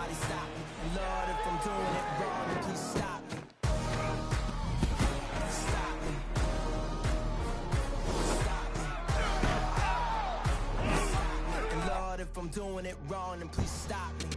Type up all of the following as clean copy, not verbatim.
somebody stop me. And Lord, if I'm doing it wrong, then please stop me. Stop me. Stop me. And Lord, if I'm doing it wrong, then please stop me.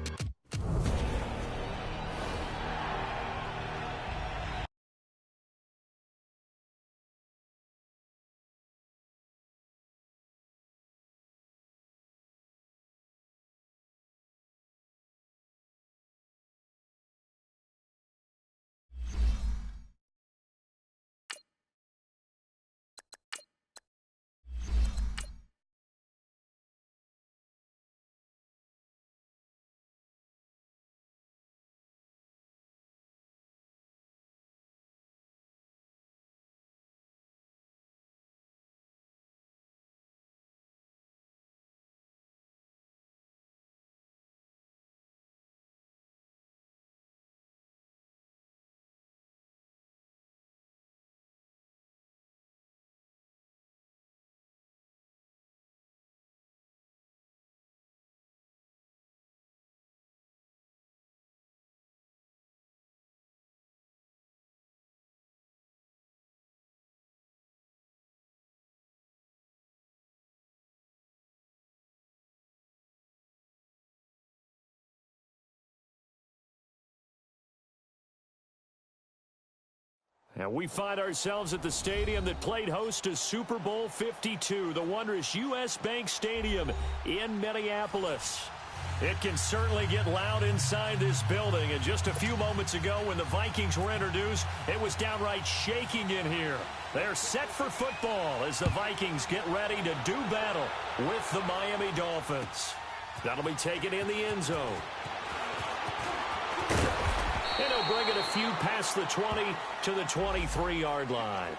And we find ourselves at the stadium that played host to Super Bowl 52, the wondrous U.S. Bank Stadium in Minneapolis. It can certainly get loud inside this building. And just a few moments ago when the Vikings were introduced, it was downright shaking in here. They're set for football as the Vikings get ready to do battle with the Miami Dolphins. That'll be taken in the end zone. And he'll bring it a few past the 20 to the 23-yard line.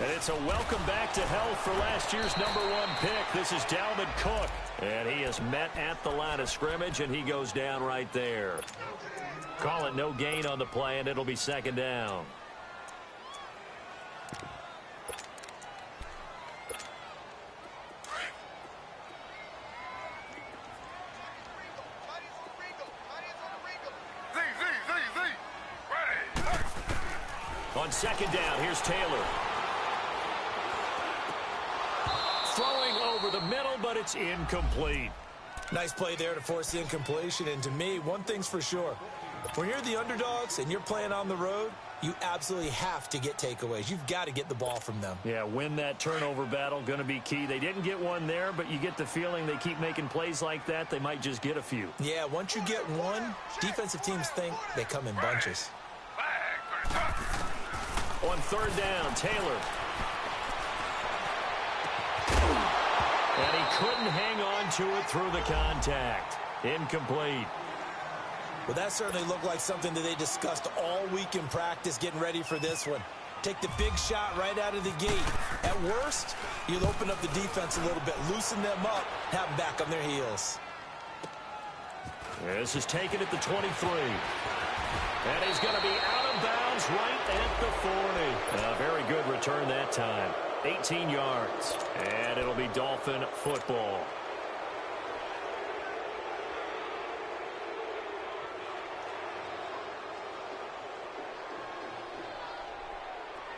And it's a welcome back to health for last year's #1 pick. This is Dalvin Cook. And he is met at the line of scrimmage, and he goes down right there. Call it no gain on the play, and it'll be second down. On second down, here's Taylor. Throwing over the middle, but it's incomplete. Nice play there to force the incompletion. And to me, one thing's for sure. When you're the underdogs and you're playing on the road, you absolutely have to get takeaways. You've got to get the ball from them. Yeah, win that turnover battle, going to be key. They didn't get one there, but you get the feeling they keep making plays like that, they might just get a few. Yeah, once you get one, defensive teams think they come in bunches. On third down, Taylor. And he couldn't hang on to it through the contact. Incomplete. Well, that certainly looked like something that they discussed all week in practice getting ready for this one. Take the big shot right out of the gate. At worst, you'll open up the defense a little bit, loosen them up, have them back on their heels. This is taken at the 23. And he's going to be out of bounds right at the 40. A very good return that time. 18 yards. And it'll be Dolphin football.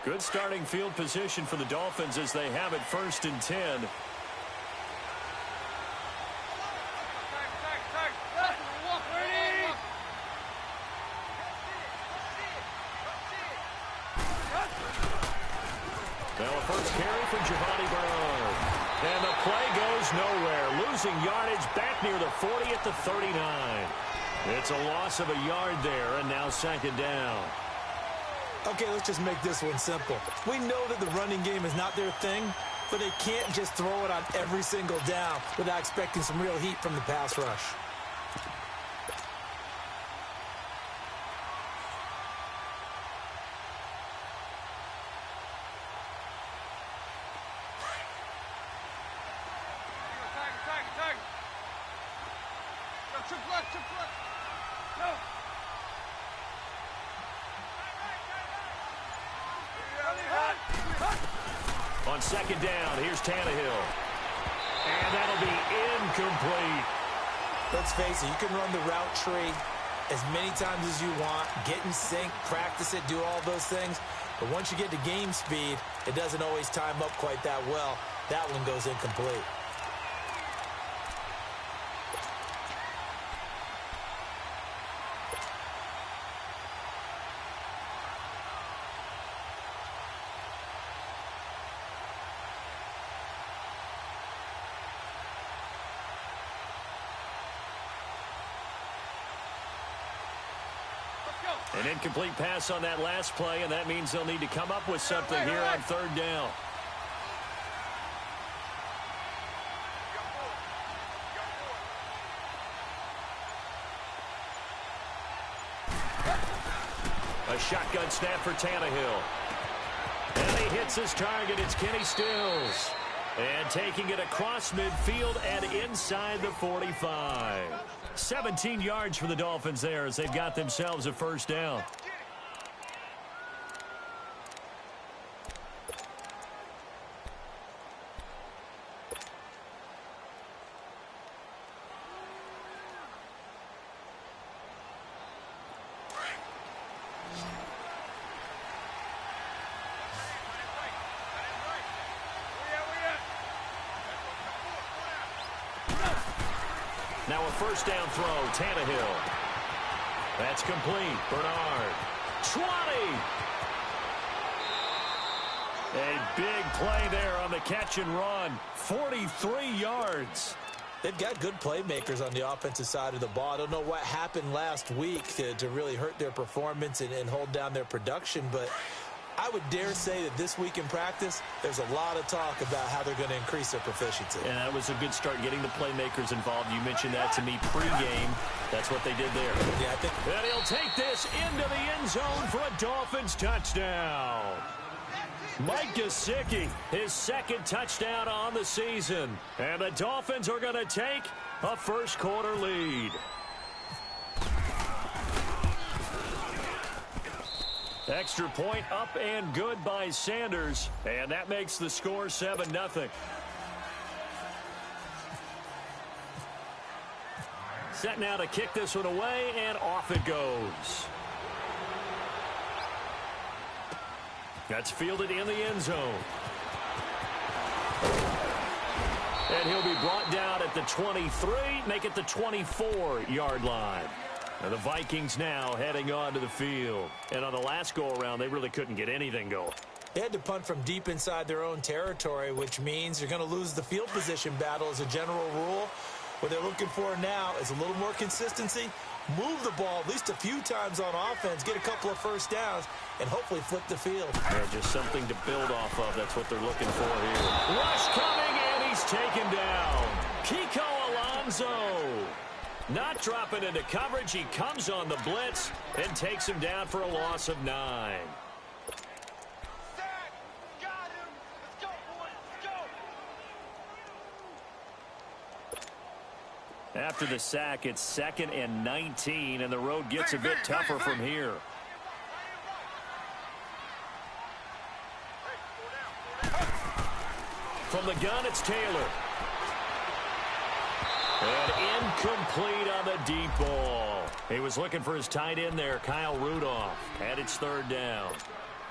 Good starting field position for the Dolphins as they have it 1st and 10. Now a first carry for Giovanni Bernard. And the play goes nowhere. Losing yardage back near the 40 at the 39. It's a loss of a yard there, and now second down. Okay, let's just make this one simple. We know that the running game is not their thing, but they can't just throw it on every single down without expecting some real heat from the pass rush. On second down, here's Tannehill. And that'll be incomplete. Let's face it, you can run the route tree as many times as you want, get in sync, practice it, do all those things. But once you get to game speed, it doesn't always time up quite that well. That one goes incomplete. An incomplete pass on that last play, and that means they'll need to come up with something here on third down. A shotgun snap for Tannehill. And he hits his target. It's Kenny Stills. And taking it across midfield and inside the 45. 17 yards for the Dolphins there as they've got themselves a first down. Now a first down throw, Tannehill. That's complete. Bernard. 20. A big play there on the catch and run. 43 yards. They've got good playmakers on the offensive side of the ball. I don't know what happened last week to really hurt their performance and hold down their production, but I would dare say that this week in practice, there's a lot of talk about how they're going to increase their proficiency. And that was a good start, getting the playmakers involved. You mentioned that to me pregame. That's what they did there. Yeah, I think. And he'll take this into the end zone for a Dolphins touchdown. Mike Gesicki, his second touchdown on the season. And the Dolphins are going to take a first quarter lead. Extra point up and good by Sanders. And that makes the score 7-0. Set now to kick this one away, and off it goes. That's fielded in the end zone. And he'll be brought down at the 23, make it the 24-yard line. Now the Vikings now heading onto the field. And on the last go-around, they really couldn't get anything going. They had to punt from deep inside their own territory, which means you're going to lose the field position battle as a general rule. What they're looking for now is a little more consistency, move the ball at least a few times on offense, get a couple of first downs, and hopefully flip the field. Yeah, just something to build off of. That's what they're looking for here. Rush coming, and he's taken down. Kiko Alonso. Not dropping into coverage. He comes on the blitz and takes him down for a loss of 9. After the sack, it's 2nd and 19, and the road gets a bit tougher from here. From the gun, it's Taylor. And incomplete on the deep ball. He was looking for his tight end there, Kyle Rudolph. And it's 3rd down.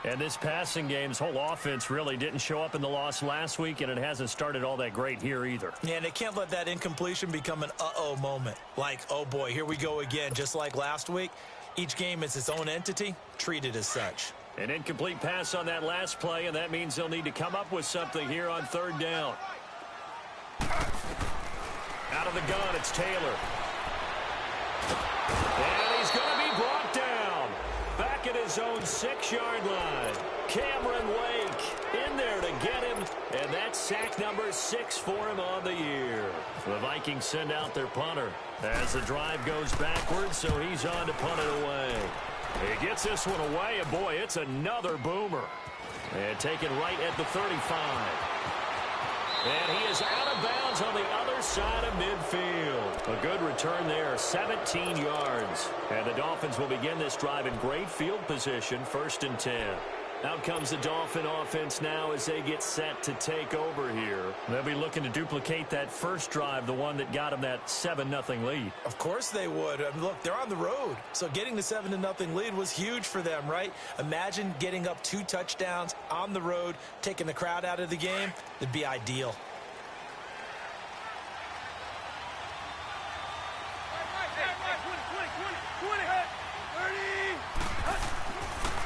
And this passing game's whole offense really didn't show up in the loss last week, and it hasn't started all that great here either. Yeah, and they can't let that incompletion become an uh-oh moment. Like, oh boy, here we go again, just like last week. Each game is its own entity, treated as such. An incomplete pass on that last play, and that means they'll need to come up with something here on 3rd down. Out of the gun, it's Taylor. And he's going to be brought down. Back at his own 6-yard line. Cameron Wake in there to get him. And that's sack number 6 for him on the year. The Vikings send out their punter as the drive goes backwards, so he's on to punt it away. He gets this one away, and boy, it's another boomer. And taken right at the 35. And he is out of bounds on the other side of midfield. A good return there, 17 yards. And the Dolphins will begin this drive in great field position, 1st and 10. Out comes the Dolphin offense now as they get set to take over here. They'll be looking to duplicate that first drive, the one that got them that 7-0 lead. Of course they would. I mean, look, they're on the road. So getting the 7-0 lead was huge for them, right? Imagine getting up 2 touchdowns on the road, taking the crowd out of the game. It'd be ideal.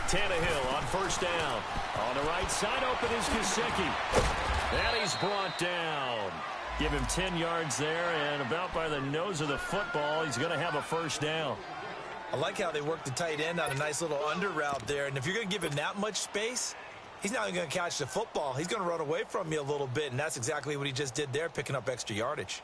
Tannehill on 1st down. On the right side, open is Gesicki. And he's brought down. Give him 10 yards there, and about by the nose of the football, he's going to have a 1st down. I like how they worked the tight end on a nice little under route there. And if you're going to give him that much space, he's not going to catch the football. He's going to run away from you a little bit, and that's exactly what he just did there, picking up extra yardage.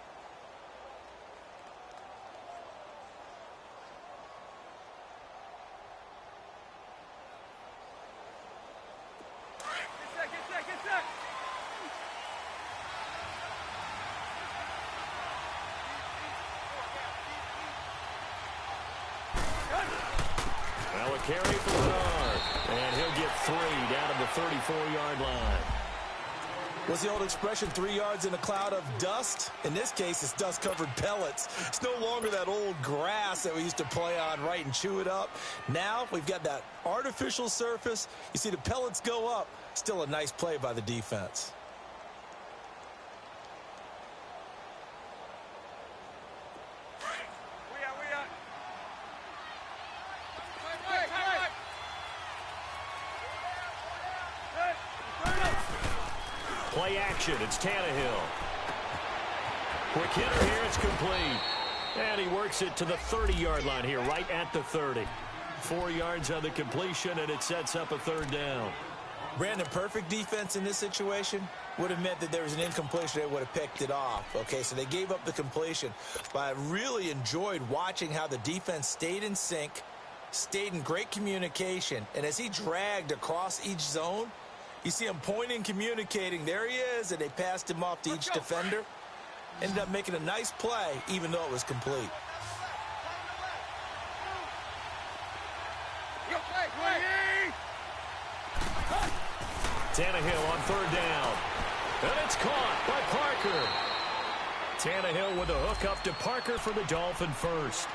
Carry for Bernard, and he'll get 3 down to the 34-yard line. What's the old expression, 3 yards in a cloud of dust? In this case, it's dust-covered pellets. It's no longer that old grass that we used to play on, right, and chew it up. Now we've got that artificial surface. You see the pellets go up. Still a nice play by the defense. Play action. It's Tannehill. Quick hitter here. It's complete. And he works it to the 30-yard line here, right at the 30. 4 yards on the completion, and it sets up a 3rd down. Brandon, perfect defense in this situation would have meant that there was an incompletion. They would have picked it off. Okay, so they gave up the completion. But I really enjoyed watching how the defense stayed in sync, stayed in great communication. And as he dragged across each zone, you see him pointing, communicating. There he is, and they passed him off to each defender. Ended up making a nice play, even though it was complete. Tannehill on 3rd down. And it's caught by Parker. Tannehill with a hook up to Parker for the Dolphin 1st.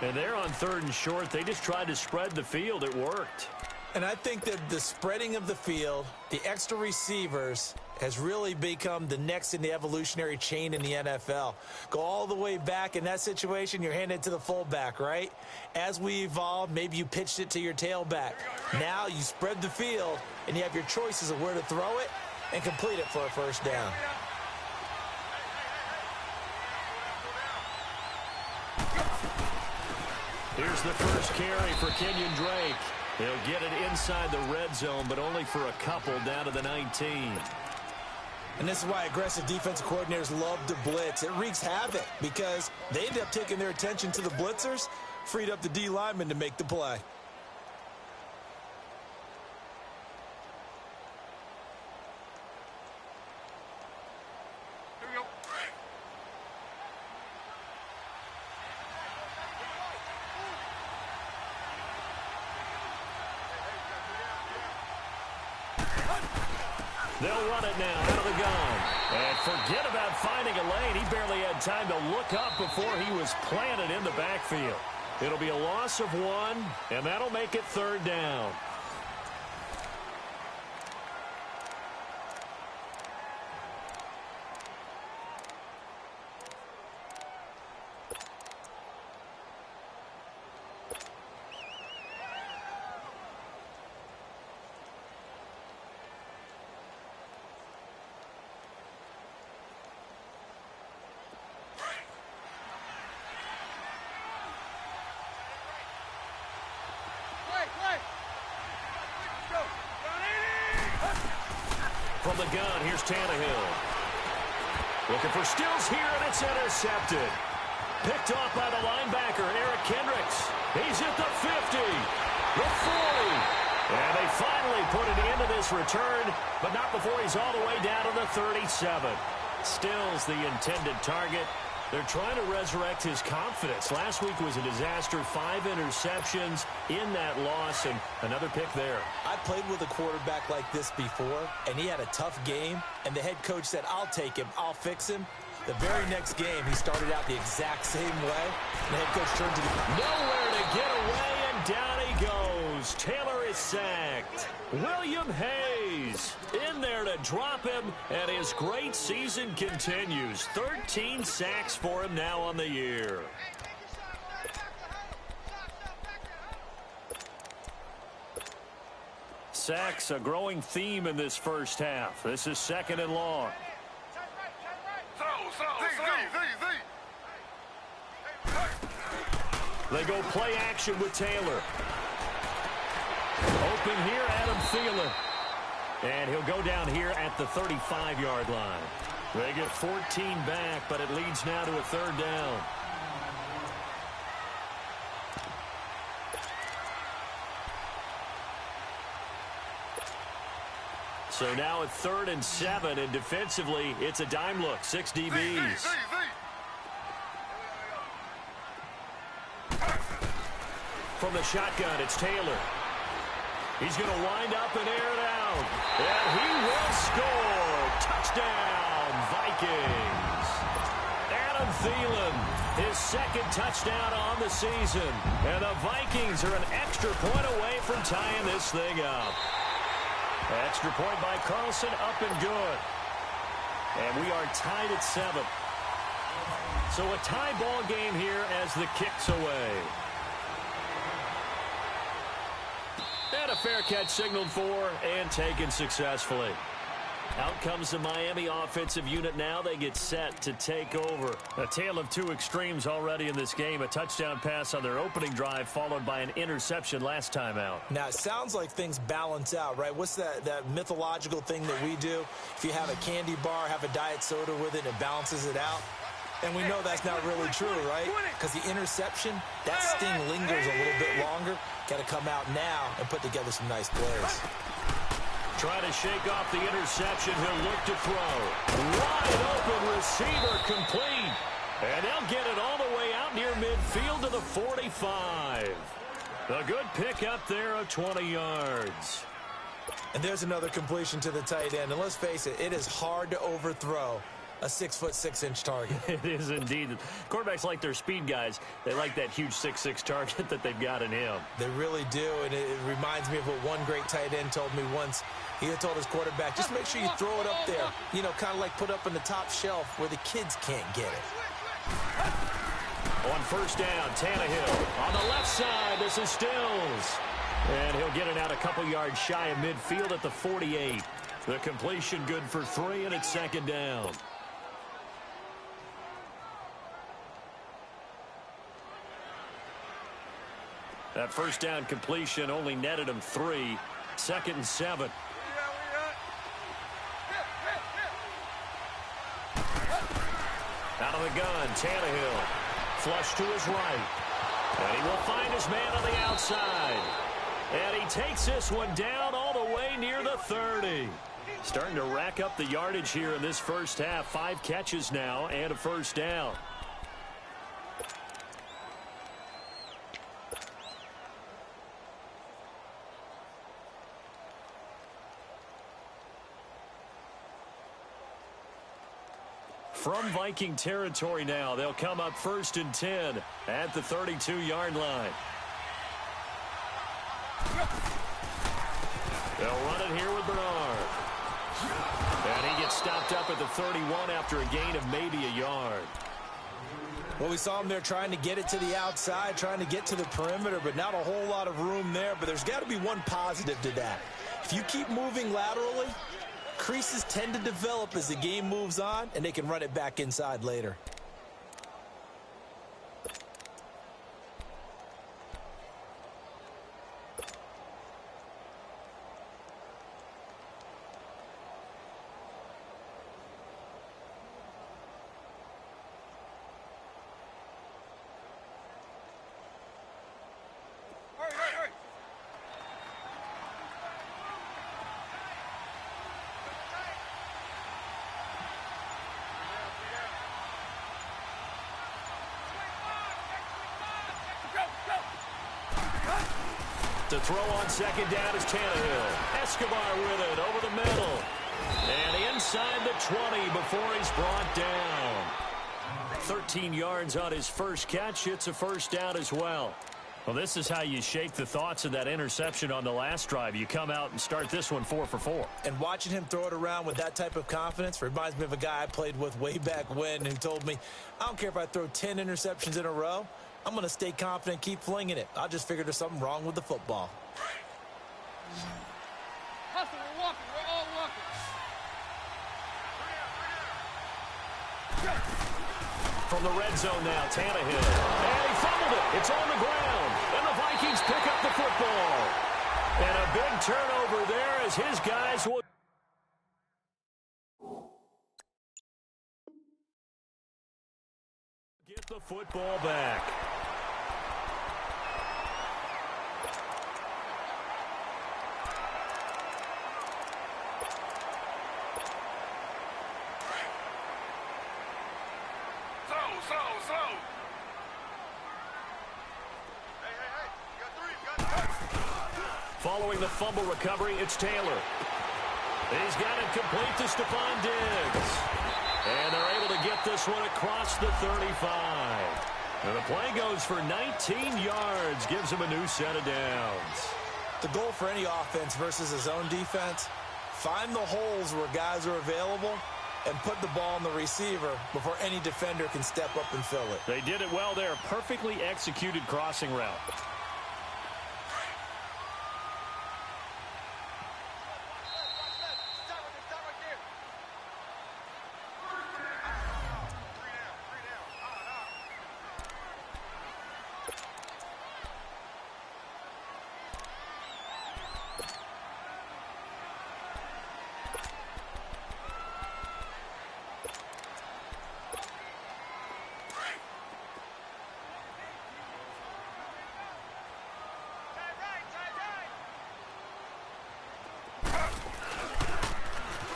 And they're on 3rd and short. They just tried to spread the field. It worked. And I think that the spreading of the field, the extra receivers, has really become the next in the evolutionary chain in the NFL. Go all the way back in that situation, you're handed to the fullback, right? As we evolve, maybe you pitched it to your tailback. Now you spread the field, and you have your choices of where to throw it and complete it for a 1st down. Here's the first carry for Kenyon Drake. He'll get it inside the red zone, but only for a couple down to the 19. And this is why aggressive defensive coordinators love to blitz. It wreaks havoc because they end up taking their attention to the blitzers, freed up the D lineman to make the play. They'll run it now out of the gun. And forget about finding a lane. He barely had time to look up before he was planted in the backfield. It'll be a loss of 1, and that'll make it 3rd down. From the gun, here's Tannehill. Looking for Stills here, and it's intercepted. Picked off by the linebacker, Eric Kendricks. He's at the 50, the 40, and they Finally put it into this return, but not before he's all the way down to the 37. Stills the intended target. They're trying to resurrect his confidence. Last week was a disaster. 5 interceptions in that loss, and another pick there. I played with a quarterback like this before, and he had a tough game, and the head coach said, I'll take him, I'll fix him. The very next game, he started out the exact same way. The head coach turned to the... Nowhere to get away, and down he goes. Taylor is sacked. William Hayes in there to drop him, and his great season continues. 13 sacks for him now on the year. Sacks, a growing theme in this first half. This is 2nd and long. They go play action with Taylor. Open here, Adam Thielen. And he'll go down here at the 35-yard line. They get 14 back, but it leads now to a 3rd down. So now at 3rd and 7, and defensively, it's a dime look. 6 DBs. From the shotgun, it's Taylor. He's going to wind up and air it out. And he will score. Touchdown, Vikings. Adam Thielen, his 2nd touchdown on the season. And the Vikings are an extra point away from tying this thing up. Extra point by Carlson, up and good. And we are tied at 7. So a tie ball game here as the kick's away. And a fair catch signaled for and taken successfully. Out comes the Miami offensive unit now. They get set to take over. A tale of 2 extremes already in this game. A touchdown pass on their opening drive followed by an interception last time out. Now, it sounds like things balance out, right? What's that mythological thing that we do? If you have a candy bar, have a diet soda with it, it balances it out. And we know that's not really true, right? Because the interception, that sting lingers a little bit longer. Got to come out now and put together some nice plays. Trying to shake off the interception. He'll look to throw. Wide open receiver complete. And they'll get it all the way out near midfield to the 45. A good pick up there of 20 yards. And there's another completion to the tight end. And let's face it, it is hard to overthrow a 6'6" target. It is indeed. Quarterbacks like their speed guys. They like that huge 6'6" target that they've got in him. They really do, and it reminds me of what one great tight end told me once. He had told his quarterback, just make sure you throw it up there. You know, kind of like put up on the top shelf where the kids can't get it. On 1st down, Tannehill. On the left side, this is Stills. And he'll get it out a couple yards shy of midfield at the 48. The completion good for 3, and it's 2nd down. That 1st down completion only netted him 3. 2nd and 7. Out of the gun, Tannehill. Flush to his right. And he will find his man on the outside. And he takes this one down all the way near the 30. Starting to rack up the yardage here in this first half. 5 catches now and a 1st down. From Viking territory now, they'll come up 1st and 10 at the 32-yard line. They'll run it here with Bernard. And he gets stopped up at the 31 after a gain of maybe a yard. Well, we saw him there trying to get it to the outside, trying to get to the perimeter, but not a whole lot of room there. But there's got to be one positive to that. If you keep moving laterally, creases tend to develop as the game moves on, and they can run it back inside later. To throw on second down is Tannehill. Escobar with it over the middle. And inside the 20 before he's brought down. 13 yards on his first catch. It's a first down as well. Well, this is how you shake the thoughts of that interception on the last drive. You come out and start this one 4 for 4. And watching him throw it around with that type of confidence reminds me of a guy I played with way back when who told me, I don't care if I throw 10 interceptions in a row. I'm going to stay confident, keep flinging it. I just figured there's something wrong with the football. Hustle, we're walking. We're all walking. From the red zone now, Tannehill. And he fumbled it. It's on the ground. And the Vikings pick up the football. And a big turnover there as his guys will get the football back. Following the fumble recovery, it's Taylor. He's got it complete to Stephon Diggs. And they're able to get this one across the 35. And the play goes for 19 yards, gives him a new set of downs. The goal for any offense versus his own defense, find the holes where guys are available and put the ball on the receiver before any defender can step up and fill it. They did it well there. Perfectly executed crossing route.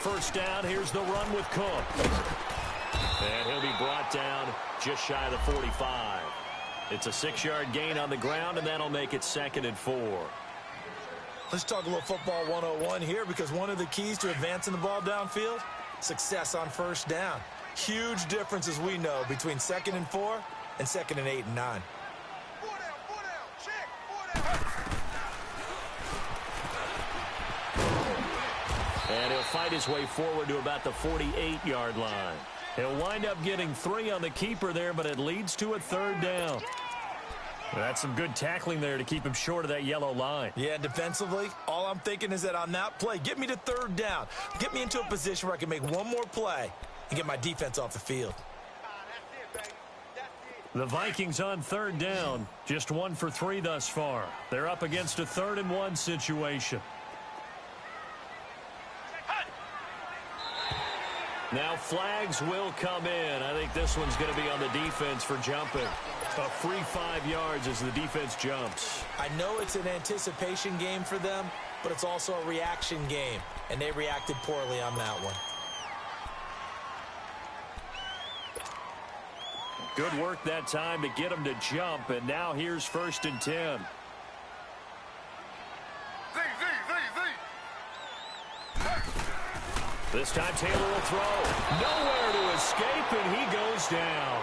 First down, here's the run with Cook. And he'll be brought down just shy of the 45. It's a 6-yard gain on the ground, and that'll make it 2nd and 4. Let's talk a little football 101 here, because one of the keys to advancing the ball downfield, success on first down. Huge difference, as we know, between 2nd and 4 and 2nd and 8 and 9. And he'll fight his way forward to about the 48-yard line. He'll wind up getting 3 on the keeper there, but it leads to a 3rd down. That's some good tackling there to keep him short of that yellow line. Yeah, defensively, all I'm thinking is that on that play, get me to 3rd down. Get me into a position where I can make one more play and get my defense off the field. The Vikings on 3rd down, just 1 for 3 thus far. They're up against a 3rd and 1 situation. Now flags will come in. I think this one's going to be on the defense for jumping. A free 5 yards as the defense jumps. I know it's an anticipation game for them, but it's also a reaction game, and they reacted poorly on that one. Good work that time to get him to jump, and now here's 1st and 10. This time Taylor will throw. Nowhere to escape, and he goes down.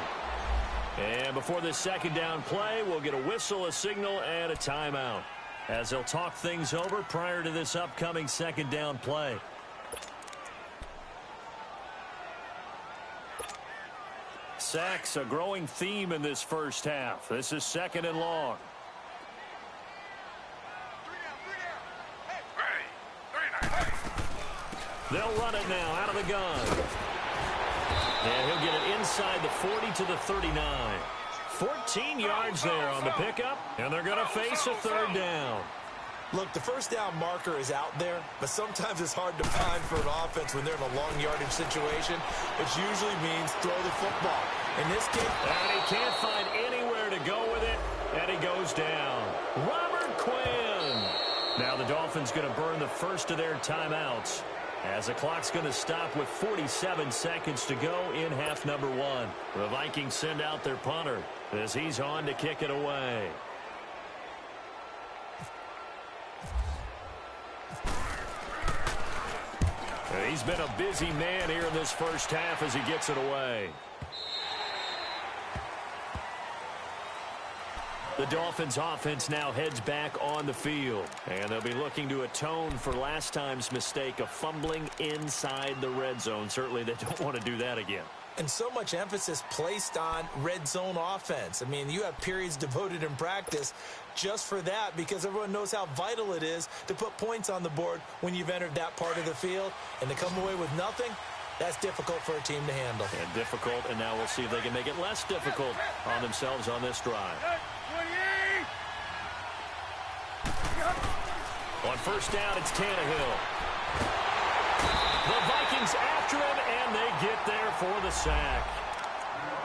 And before this 2nd down play, we'll get a whistle, a signal, and a timeout, as they'll talk things over prior to this upcoming 2nd down play. Sacks, a growing theme in this first half. This is 2nd and long. They'll run it now out of the gun. And he'll get it inside the 40 to the 39. 14 yards there on the pickup, and they're going to face a 3rd down. Look, the first down marker is out there, but sometimes it's hard to find for an offense when they're in a long yardage situation, which usually means throw the football. In this case, and he can't find anywhere to go with it, and he goes down. Robert Quinn. Now the Dolphins going to burn the first of their timeouts, as the clock's going to stop with 47 seconds to go in half number 1. The Vikings send out their punter as he's on to kick it away. And he's been a busy man here in this first half as he gets it away. The Dolphins offense now heads back on the field. And they'll be looking to atone for last time's mistake of fumbling inside the red zone. Certainly they don't want to do that again. And so much emphasis placed on red zone offense. I mean, you have periods devoted in practice just for that because everyone knows how vital it is to put points on the board when you've entered that part of the field. And to come away with nothing, that's difficult for a team to handle. And difficult, and now we'll see if they can make it less difficult on themselves on this drive. On first down, it's Tannehill. The Vikings after him, and they get there for the sack.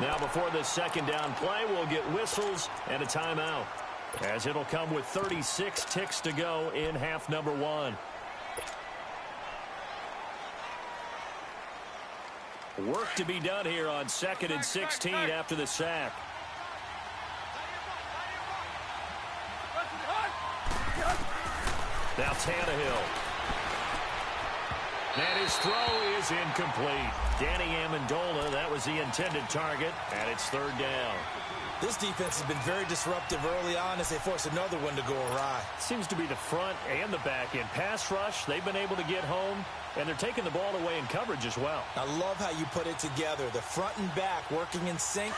Now, before this second down play, we'll get whistles and a timeout, as it'll come with 36 ticks to go in half number 1. Work to be done here on 2nd and 16 after the sack. Now Tannehill. And his throw is incomplete. Danny Amendola, that was the intended target, and it's third down. This defense has been very disruptive early on as they force another one to go awry. Seems to be the front and the back end. Pass rush, they've been able to get home, and they're taking the ball away in coverage as well. I love how you put it together. The front and back working in sync.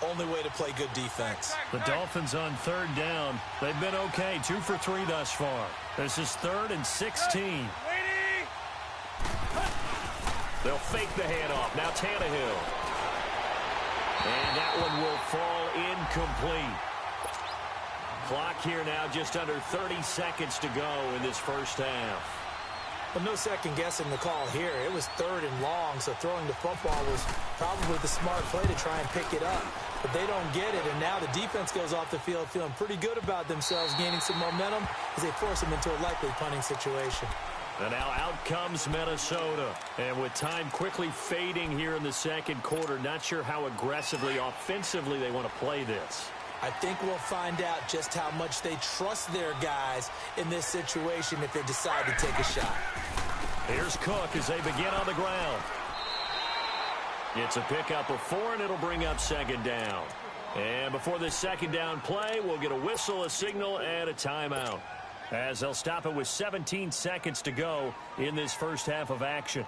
Only way to play good defense. The Dolphins on third down. They've been okay. 2 for 3 thus far. This is 3rd and 16. They'll fake the handoff. Now Tannehill. And that one will fall incomplete. Clock here now just under 30 seconds to go in this first half. But no second guessing the call here. It was 3rd and long, so throwing the football was probably the smart play to try and pick it up. But they don't get it, and now the defense goes off the field feeling pretty good about themselves, gaining some momentum as they force them into a likely punting situation. And now out comes Minnesota. And with time quickly fading here in the second quarter, not sure how aggressively, offensively they want to play this. I think we'll find out just how much they trust their guys in this situation if they decide to take a shot. Here's Cook as they begin on the ground. It's a pickup of 4, and it'll bring up second down. And before this second down play, we'll get a whistle, a signal, and a timeout, as they'll stop it with 17 seconds to go in this first half of action.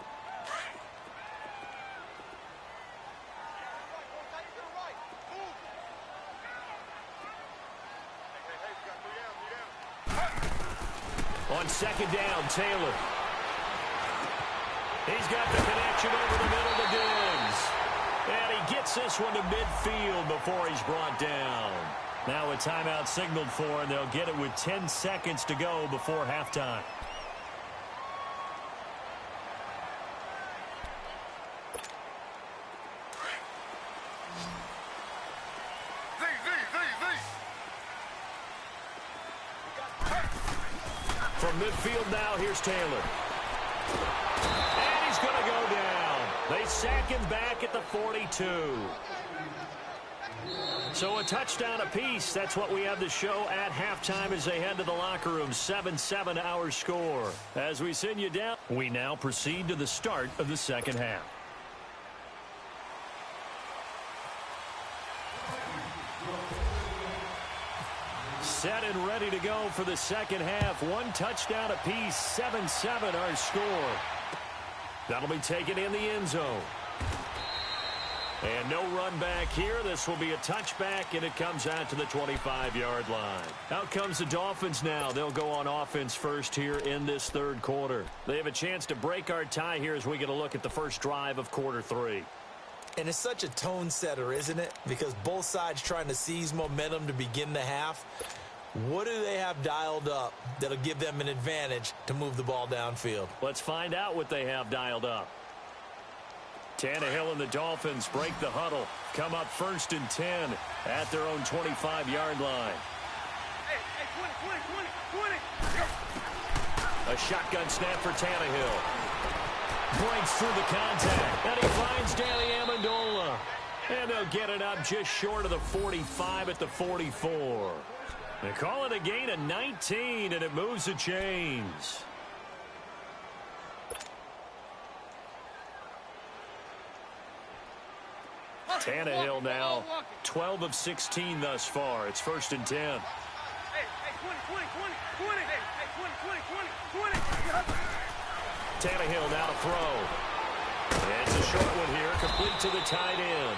On second down, Taylor. He's got the connection over the middle to Diggs. And he gets this one to midfield before he's brought down. Now a timeout signaled for, and they'll get it with 10 seconds to go before halftime. From midfield now, here's Taylor. And he's going to go down. They sack him back at the 42. So a touchdown apiece. That's what we have to show at halftime as they head to the locker room. 7-7 our score. As we send you down, we now proceed to the start of the second half. Set and ready to go for the second half. 1 touchdown apiece, 7-7 our score. That'll be taken in the end zone. And no run back here. This will be a touchback, and it comes out to the 25-yard line. Out comes the Dolphins now. They'll go on offense first here in this third quarter. They have a chance to break our tie here as we get a look at the first drive of quarter 3. And it's such a tone setter, isn't it? Because both sides trying to seize momentum to begin the half. What do they have dialed up that'll give them an advantage to move the ball downfield? Let's find out what they have dialed up. Tannehill and the Dolphins break the huddle. Come up 1st and 10 at their own 25-yard line. Hey, 20. A shotgun snap for Tannehill. Breaks through the contact, and he finds Danny Amendola. And they'll get it up just short of the 45 at the 44. They call it a gain of 19, and it moves the chains. Tannehill now 12 of 16 thus far. It's 1st and 10. Hey, 20, 20. Hey, 20. Tannehill now to throw. It's a short one here, complete to the tight end.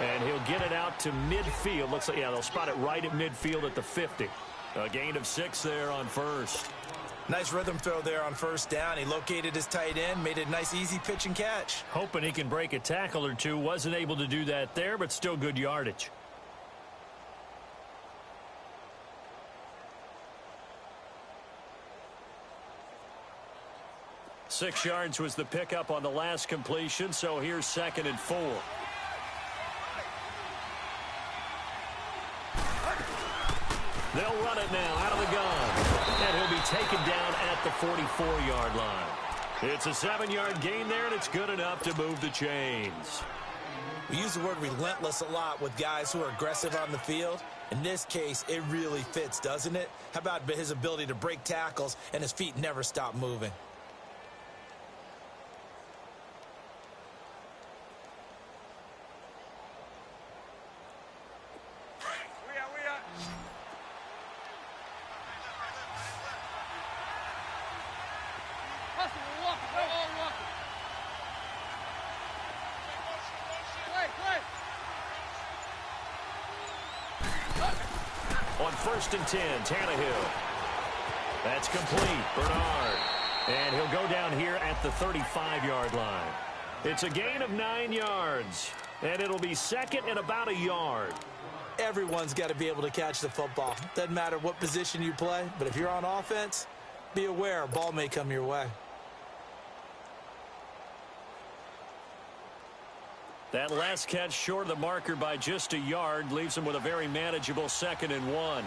And he'll get it out to midfield. Looks like, yeah, they'll spot it right at midfield at the 50. A gain of 6 there on first. Nice rhythm throw there on 1st down. He located his tight end, made it a nice, easy pitch and catch. Hoping he can break a tackle or two. Wasn't able to do that there, but still good yardage. Six yards was the pickup on the last completion, so here's 2nd and 4. They'll run it now out of the gun. And he'll be taken down at the 44-yard line. It's a 7-yard gain there, and it's good enough to move the chains. We use the word relentless a lot with guys who are aggressive on the field. In this case, it really fits, doesn't it? How about his ability to break tackles and his feet never stop moving? On 1st and 10, Tannehill. That's complete. Bernard. And he'll go down here at the 35-yard line. It's a gain of 9 yards. And it'll be 2nd and about a yard. Everyone's got to be able to catch the football. Doesn't matter what position you play, but if you're on offense, be aware a ball may come your way. That last catch short of the marker by just a yard leaves him with a very manageable 2nd and 1.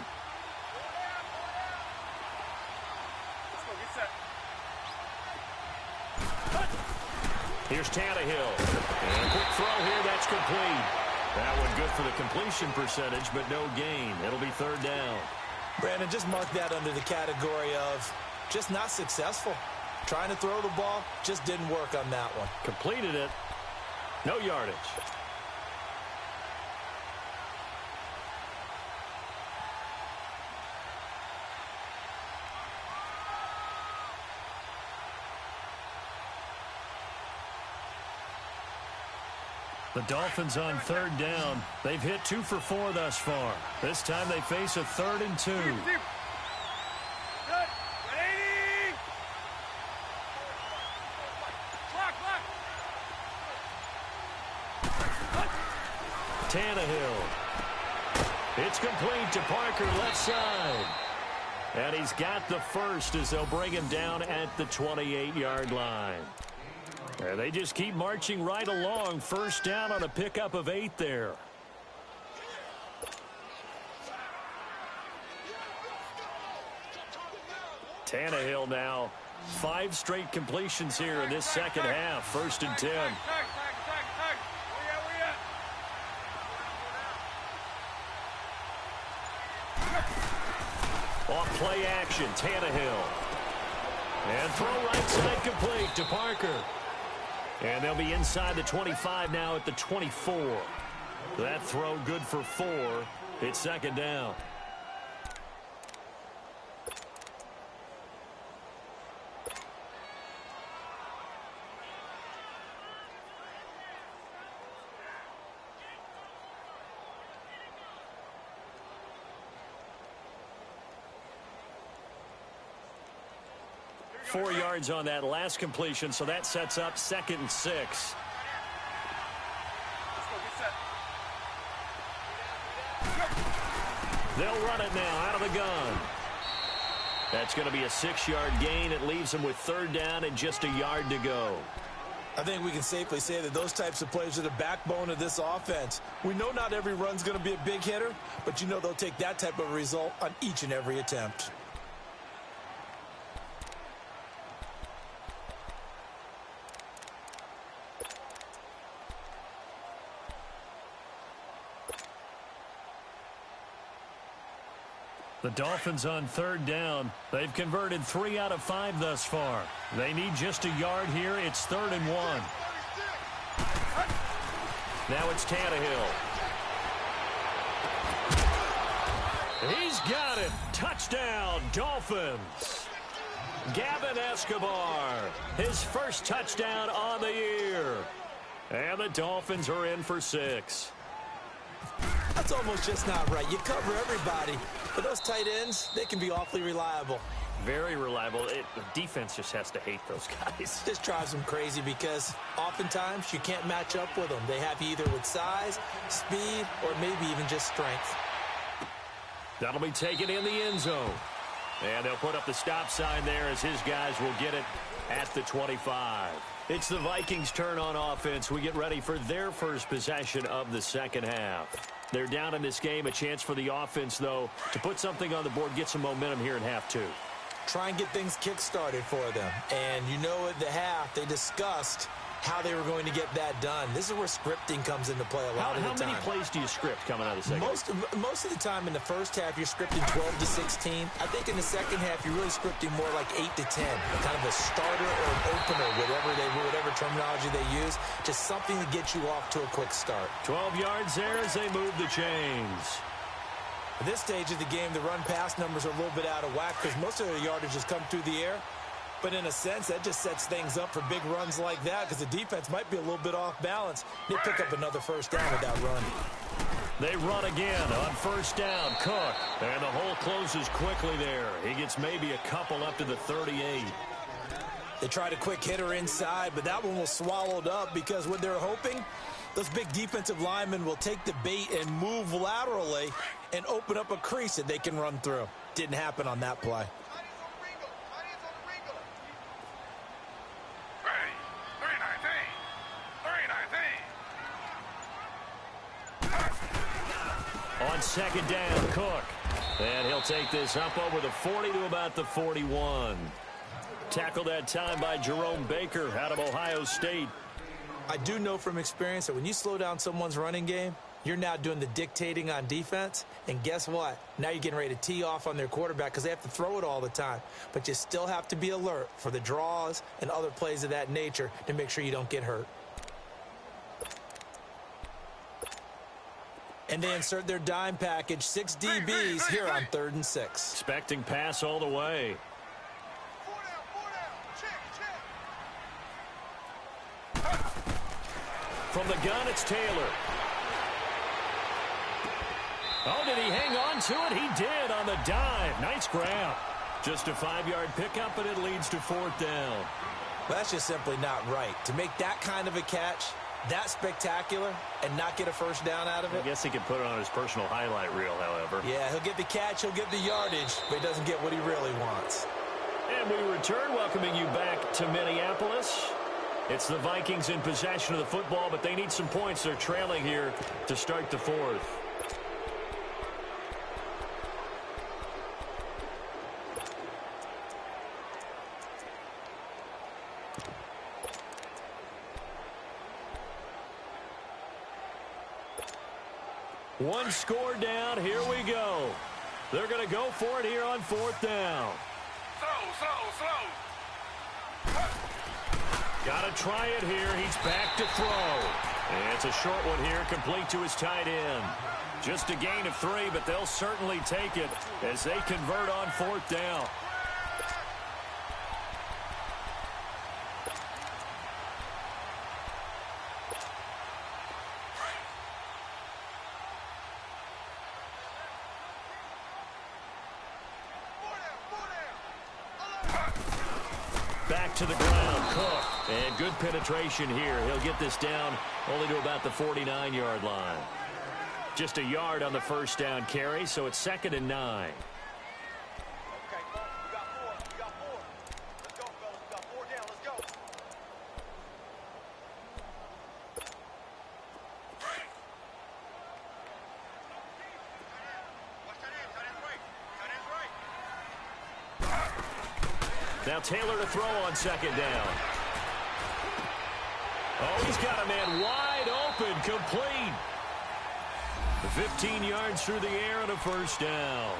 Here's Tannehill. And quick throw here, that's complete. That one good for the completion percentage, but no gain. It'll be 3rd down. Brandon, just mark that under the category of just not successful. Trying to throw the ball, just didn't work on that one. Completed it. No yardage. The Dolphins on 3rd down. They've hit 2 for 4 thus far. This time they face a 3rd and 2. Tannehill. It's complete to Parker, left side. And he's got the first as they'll bring him down at the 28-yard line. And they just keep marching right along. 1st down on a pickup of 8 there. Tannehill now 5 straight completions here in this 2nd half. 1st and 10. Off play action, Tannehill. And throw right side complete to Parker. And they'll be inside the 25 now at the 24. That throw good for 4. It's 2nd down. Four yards on that last completion, so that sets up 2nd and 6. They'll run it now out of the gun. That's going to be a 6-yard gain. It leaves them with 3rd down and just a yard to go. I think we can safely say that those types of plays are the backbone of this offense. We know not every run's going to be a big hitter, but you know they'll take that type of result on each and every attempt. The Dolphins on 3rd down. They've converted 3 out of 5 thus far. They need just a yard here. It's 3rd and 1. Now it's Tannehill. He's got it. Touchdown, Dolphins. Gavin Escobar, his first touchdown on the year. And the Dolphins are in for 6. That's almost just not right. You cover everybody, but those tight ends, they can be awfully reliable. Very reliable. The defense just has to hate those guys. Just drives them crazy because oftentimes you can't match up with them. They have you either with size, speed, or maybe even just strength. That'll be taken in the end zone. And they'll put up the stop sign there as his guys will get it at the 25. It's the Vikings' turn on offense. We get ready for their first possession of the second half. They're down in this game. A chance for the offense, though, to put something on the board, get some momentum here in half 2. Try and get things kick-started for them. And you know at the half, they discussed how they were going to get that done. This is where scripting comes into play a lot of the time. How many plays do you script coming out of the second half? Most of the time in the first half, you're scripting 12 to 16. I think in the second half, you're really scripting more like 8 to 10. Kind of a starter or an opener, whatever terminology they use. Just something to get you off to a quick start. 12 yards there as they move the chains. At this stage of the game, the run-pass numbers are a little bit out of whack because most of their yardage has come through the air. But in a sense, that just sets things up for big runs like that because the defense might be a little bit off balance. They pick up another first down with that run. They run again on first down. Cook. And the hole closes quickly there. He gets maybe a couple up to the 38. They tried a quick hitter inside, but that one was swallowed up because what they're hoping, those big defensive linemen will take the bait and move laterally and open up a crease that they can run through. Didn't happen on that play. On second down, Cook. And he'll take this up over the 40 to about the 41. Tackled that time by Jerome Baker out of Ohio State. I do know from experience that when you slow down someone's running game, you're now doing the dictating on defense. And guess what? Now you're getting ready to tee off on their quarterback because they have to throw it all the time. But you still have to be alert for the draws and other plays of that nature to make sure you don't get hurt. And they insert their dime package, 6 DBs here on 3rd and 6. Expecting pass all the way. From the gun, it's Taylor. Oh, did he hang on to it? He did on the dive. Nice grab. Just a 5-yard pickup, and it leads to 4th down. Well, that's just simply not right. To make that kind of a catch, that spectacular, and not get a first down out of it. I guess he could put it on his personal highlight reel, however. Yeah, he'll get the catch, he'll get the yardage, but he doesn't get what he really wants. And we return, welcoming you back to Minneapolis. It's the Vikings in possession of the football, but they need some points. They're trailing here to start the 4th. One score down. Here we go. They're going to go for it here on 4th down. Slow. Got to try it here. He's back to throw. And it's a short one here, complete to his tight end. Just a gain of 3, but they'll certainly take it as they convert on 4th down. Back to the ground, Cook. And good penetration here. He'll get this down only to about the 49-yard line. Just a yard on the first down carry, so it's 2nd and 9. Okay, we got 4. We got 4. Let's go, fellas. We got 4 down. Let's go. Watch that end. Tight end's right. Tight end's right. Now Taylor to throw on 2nd down. Oh, he's got a man wide open, complete. 15 yards through the air and a first down.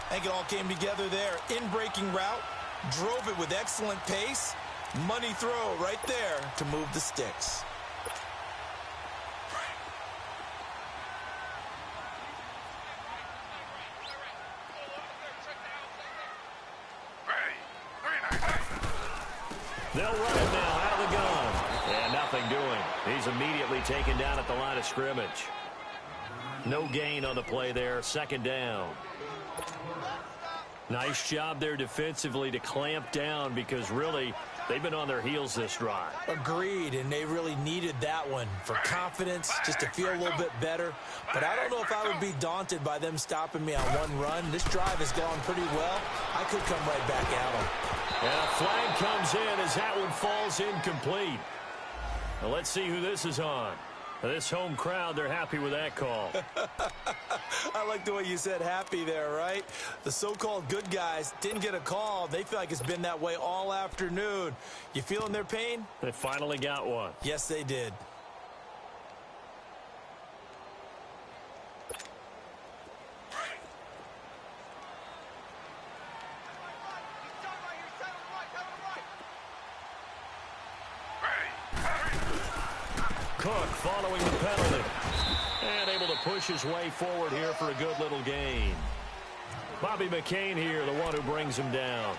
I think it all came together there. In-breaking route, drove it with excellent pace. Money throw right there to move the sticks. They'll run it now out of the gun. And nothing doing. He's immediately taken down at the line of scrimmage. No gain on the play there. Second down. Nice job there defensively to clamp down because really they've been on their heels this drive. Agreed, and they really needed that one for confidence, just to feel a little bit better. But I don't know if I would be daunted by them stopping me on one run. This drive has gone pretty well. I could come right back at them. And a flag comes in as that one falls incomplete. Well, let's see who this is on. This home crowd, they're happy with that call. I like the way you said happy there, right? The so-called good guys didn't get a call. They feel like it's been that way all afternoon. You feeling their pain? They finally got one. Yes, they did. Cook following the penalty. And able to push his way forward here for a good little gain. Bobby McCain here, the one who brings him down.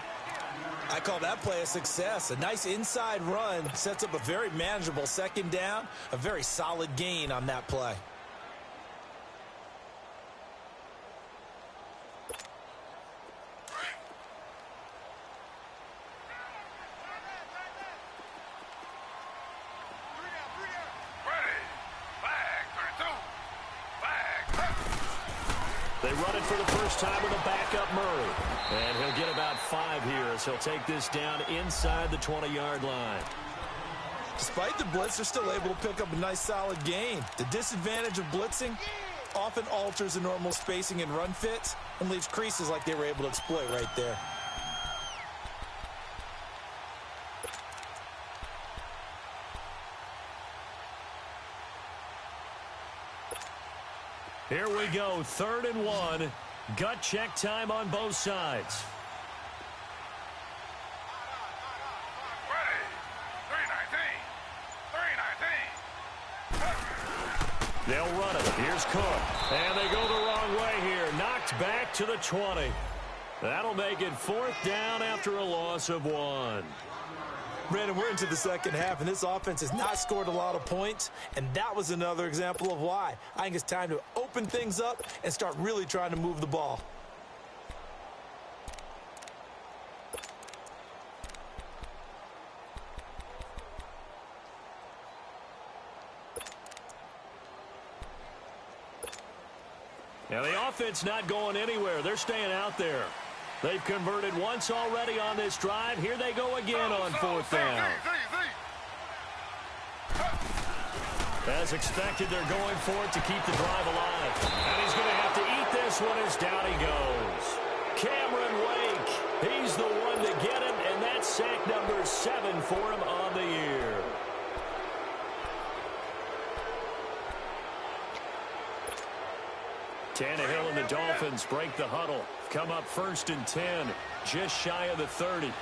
I call that play a success. A nice inside run sets up a very manageable second down. A very solid gain on that play. They run it for the first time with a backup Murray. And he'll get about 5 here as he'll take this down inside the 20-yard line. Despite the blitz, they're still able to pick up a nice solid gain. The disadvantage of blitzing often alters the normal spacing and run fits and leaves creases like they were able to exploit right there. Here we go, 3rd and 1. Gut check time on both sides. They'll run it. Here's Cook. And they go the wrong way here. Knocked back to the 20. That'll make it 4th down after a loss of 1. Brandon, we're into the second half, and this offense has not scored a lot of points, and that was another example of why. I think it's time to open things up and start really trying to move the ball. Now, the offense not going anywhere. They're staying out there. They've converted once already on this drive. Here they go again on 4th down. As expected, they're going for it to keep the drive alive. And he's going to have to eat this one as down he goes. Cameron Wake, he's the one to get him, and that's sack number 7 for him on the year. Tannehill and the Dolphins break the huddle. Come up 1st and 10, just shy of the 30.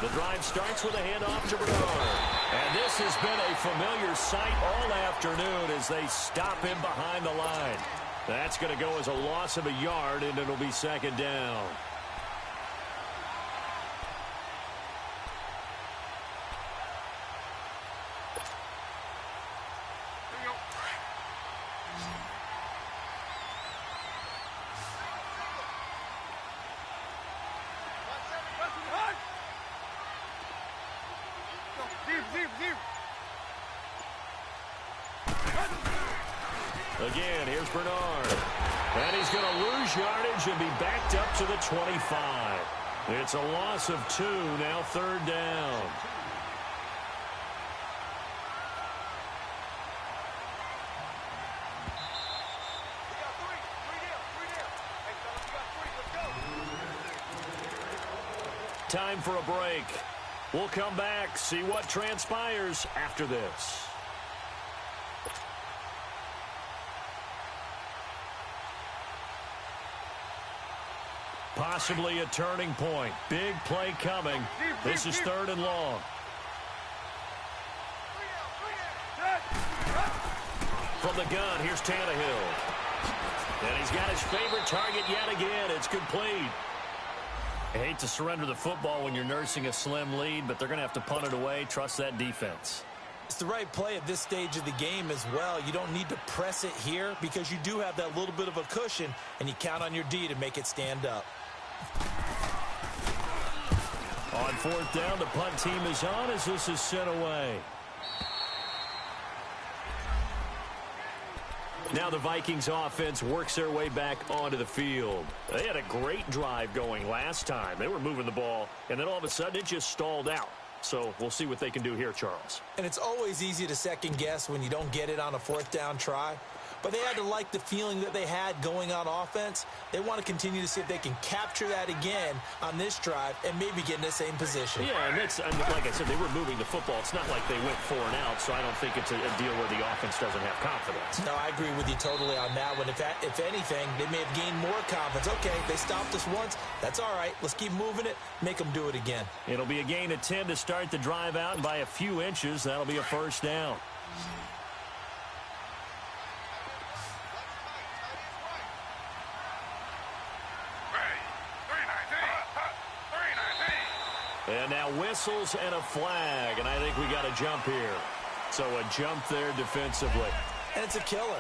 The drive starts with a handoff to Bernard. And this has been a familiar sight all afternoon as they stop him behind the line. That's going to go as a loss of a yard, and it'll be 2nd down. Again, here's Bernard. And he's going to lose yardage and be backed up to the 25. It's a loss of 2, now 3rd down. Time for a break. We'll come back, see what transpires after this. Possibly a turning point. Big play coming. This is 3rd and long. From the gun, here's Tannehill. And he's got his favorite target yet again. It's complete. I hate to surrender the football when you're nursing a slim lead, but they're going to have to punt it away. Trust that defense. It's the right play at this stage of the game as well. You don't need to press it here because you do have that little bit of a cushion, and you count on your D to make it stand up. On fourth down, the punt team is on as this is sent away. Now the Vikings offense works their way back onto the field. They had a great drive going last time. They were moving the ball, and then all of a sudden it just stalled out. So we'll see what they can do here, Charles. And it's always easy to second guess when you don't get it on a fourth down try. But they had to like the feeling that they had going on offense. They want to continue to see if they can capture that again on this drive and maybe get in the same position. Yeah, and like I said, they were moving the football. It's not like they went 4 and out, so I don't think it's a deal where the offense doesn't have confidence. No, I agree with you totally on that one. If anything, they may have gained more confidence. Okay, they stopped us once. That's all right. Let's keep moving it. Make them do it again. It'll be a gain of 10 to start the drive out, and by a few inches, that'll be a first down. And now whistles and a flag, and I think we got a jump here. So a jump there defensively. And it's a killer.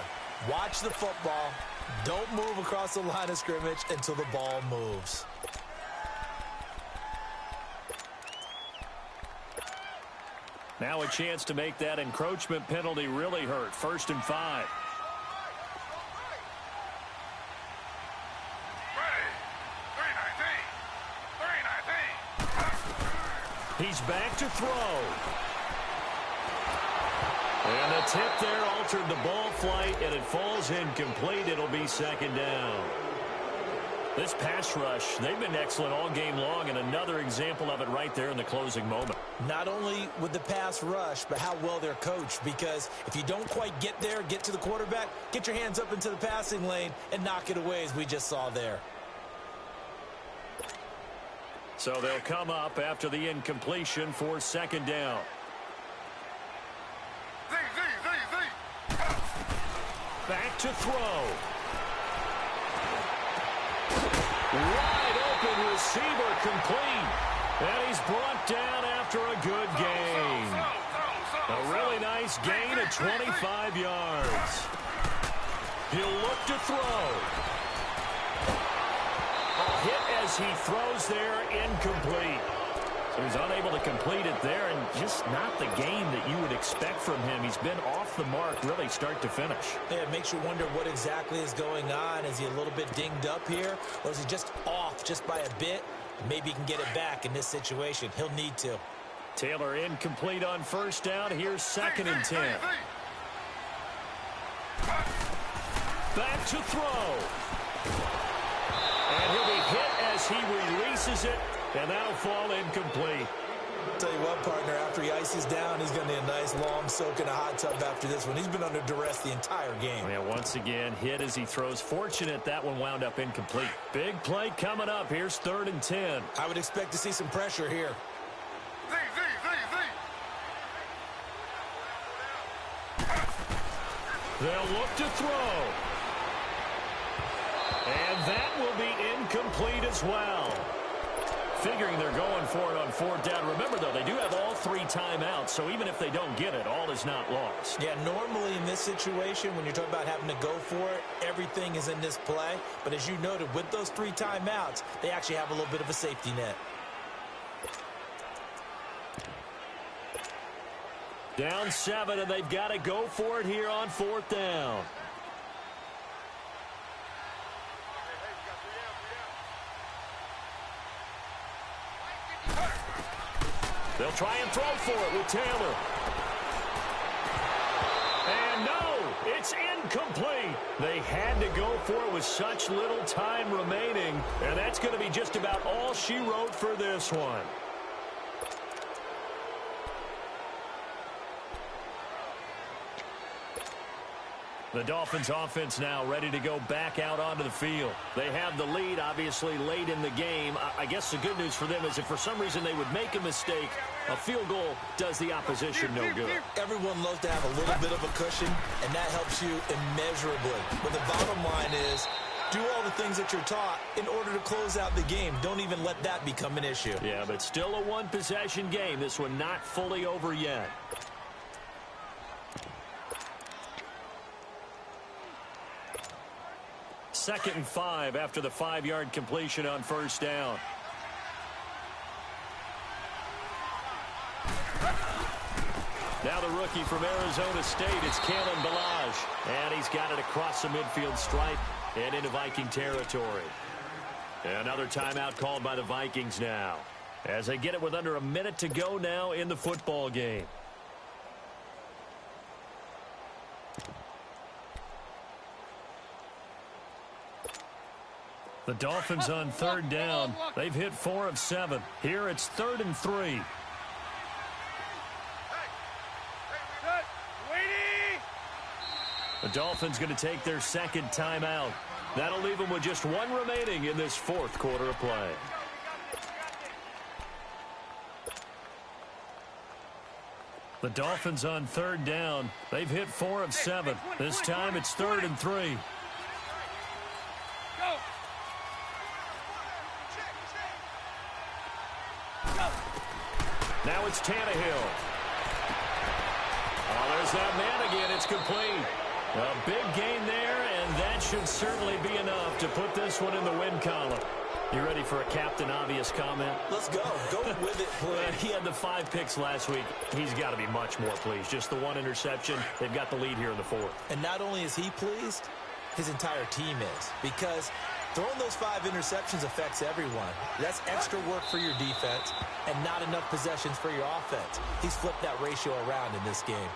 Watch the football. Don't move across the line of scrimmage until the ball moves. Now a chance to make that encroachment penalty really hurt. 1st and 5. He's back to throw. And the tip there altered the ball flight, and it falls incomplete. It'll be 2nd down. This pass rush, they've been excellent all game long, and another example of it right there in the closing moment. Not only with the pass rush, but how well they're coached, because if you don't quite get there, get to the quarterback, get your hands up into the passing lane and knock it away as we just saw there. So they'll come up after the incompletion for 2nd down. Back to throw. Wide open receiver complete. And he's brought down after a good gain. A really nice gain of 25 yards. He'll look to throw. A hit as he throws there, incomplete. So he's unable to complete it there, and just not the game that you would expect from him. He's been off the mark really start to finish. Yeah, it makes you wonder what exactly is going on. Is he a little bit dinged up here, or is he just off just by a bit? Maybe he can get it back in this situation. He'll need to. Taylor incomplete on 1st down. Here's 2nd and 10. Back to throw. And he'll be hit as he releases it, and that'll fall incomplete. Tell you what, partner, after he ices down, he's going to need a nice long soak in a hot tub after this one. He's been under duress the entire game. Yeah, once again, hit as he throws. Fortunate that one wound up incomplete. Big play coming up. Here's 3rd and 10. I would expect to see some pressure here. They'll look to throw. And that will be incomplete as well. Figuring they're going for it on 4th down. Remember, though, they do have all 3 timeouts, so even if they don't get it, all is not lost. Yeah, normally in this situation, when you're talking about having to go for it, everything is in this play. But as you noted, with those 3 timeouts, they actually have a little bit of a safety net. Down 7, and they've got to go for it here on 4th down. They'll try and throw for it with Taylor. And no, it's incomplete. They had to go for it with such little time remaining, and that's going to be just about all she wrote for this one. The Dolphins offense now ready to go back out onto the field. They have the lead, obviously, late in the game. I guess the good news for them is if for some reason they would make a mistake, a field goal does the opposition no good. Everyone loves to have a little bit of a cushion, and that helps you immeasurably. But the bottom line is, Do all the things that you're taught in order to close out the game. Don't even let that become an issue. Yeah, but still a one-possession game. This one not fully over yet. Second and 5 after the 5-yard completion on first down. Now the rookie from Arizona State, it's Kalen Ballage. And he's got it across the midfield stripe and into Viking territory. Another timeout called by the Vikings now, as they get it with under a minute to go now in the football game. The Dolphins on third down. They've hit 4 of 7. Here it's 3rd and 3. The Dolphins going to take their second timeout. That'll leave them with just 1 remaining in this 4th quarter of play. The Dolphins on third down. They've hit 4 of 7. This time it's 3rd and 3. Now it's Tannehill. Oh, there's that man again. It's complete. A big gain there, and that should certainly be enough to put this one in the win column. You ready for a Captain Obvious comment? Let's go. Go with it, please. He had the 5 picks last week. He's got to be much more pleased. Just the 1 interception. They've got the lead here in the 4th. And not only is he pleased, his entire team is. Because throwing those 5 interceptions affects everyone. That's extra work for your defense and not enough possessions for your offense. He's flipped that ratio around in this game.